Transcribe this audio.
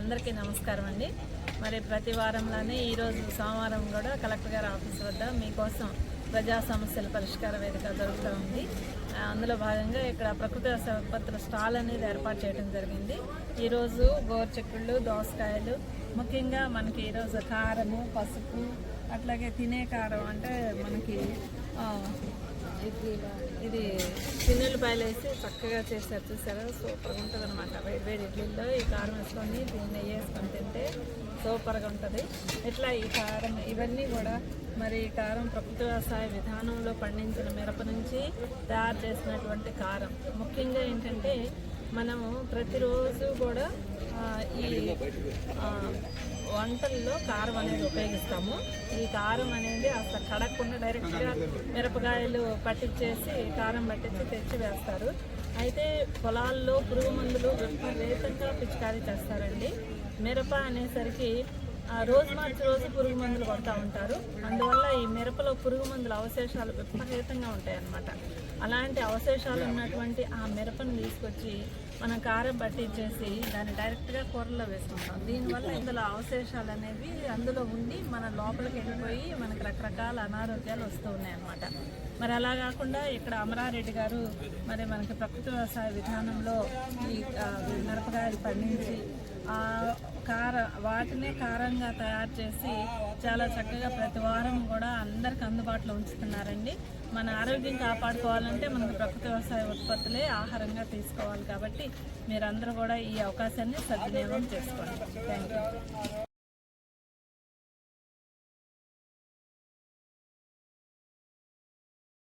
అందరికీ నమస్కారం అండి. మరి ప్రతి వారంలోనే ఈరోజు సోమవారం కూడా కలెక్టర్ గారి ఆఫీస్ వద్ద మీకోసం ప్రజా సమస్యల పరిష్కార వేదిక జరుగుతూ ఉంది. అందులో భాగంగా ఇక్కడ ప్రకృతి వ్యవసాయ ఉత్పత్తుల స్టాల్ అనేది ఏర్పాటు చేయడం జరిగింది. ఈరోజు గోరుచిక్కుళ్ళు, దోసకాయలు, ముఖ్యంగా మనకి ఈరోజు కారము, పసుపు, అట్లాగే తినే కారం అంటే మనకి ఇది చిన్నులపాయలు వేసి చక్కగా చేశారు. చూసారా, సూపర్గా ఉంటుంది అనమాట. వేడి ఇడ్లీలో ఈ కారం వేసుకొని దీన్ని నెయ్యి వేసుకొని తింటే సూపర్గా ఉంటుంది. ఇట్లా ఈ కారం ఇవన్నీ కూడా మరి ఈ కారం ప్రకృతి వ్యవసాయ విధానంలో పండించిన మిరప నుంచి తయారు చేసినటువంటి కారం. ముఖ్యంగా ఏంటంటే మనము ప్రతిరోజు కూడా ఈ వంటల్లో కారం అనేది ఉపయోగిస్తాము. ఈ కారం అనేది అసలు కడగకుండా డైరెక్ట్గా మిరపకాయలు పట్టించేసి కారం పట్టించి తెచ్చి వేస్తారు. అయితే పొలాల్లో పురుగు మందులు విపరీతంగా పిచికారీ చేస్తారండి. మిరప అనేసరికి రోజు మార్చి రోజు పురుగు మందులు కొడతా ఉంటారు. అందువల్ల ఈ మిరపలో పురుగు మందుల అవశేషాలు విపరీతంగా ఉంటాయన్నమాట. అలాంటి అవశేషాలు ఉన్నటువంటి ఆ మిరపను తీసుకొచ్చి మనం కారం పట్టించేసి దాన్ని డైరెక్ట్గా కూరలో వేసుకుంటాం. దీనివల్ల ఇందులో అవశేషాలు అనేవి అందులో ఉండి మన లోపలికి వెళ్ళిపోయి మనకు రకరకాల అనారోగ్యాలు వస్తూ ఉన్నాయన్నమాట. మరి అలా కాకుండా ఇక్కడ అమరారెడ్డి గారు మరి మనకి ప్రకృతి వ్యవసాయ విధానంలో ఈ మిరపకాయలు పండించి వాటినే కారంగా తయారు చేసి చాలా చక్కగా ప్రతి వారం కూడా అందరికి అందుబాటులో ఉంచుతున్నారండి. మన ఆరోగ్యం కాపాడుకోవాలంటే మనకు ప్రకృతి వ్యవసాయ ఉత్పత్తులే ఆహారంగా తీసుకోవాలి. కాబట్టి మీరందరూ కూడా ఈ అవకాశాన్ని సద్వినియోగం చేసుకోండి. Thank you.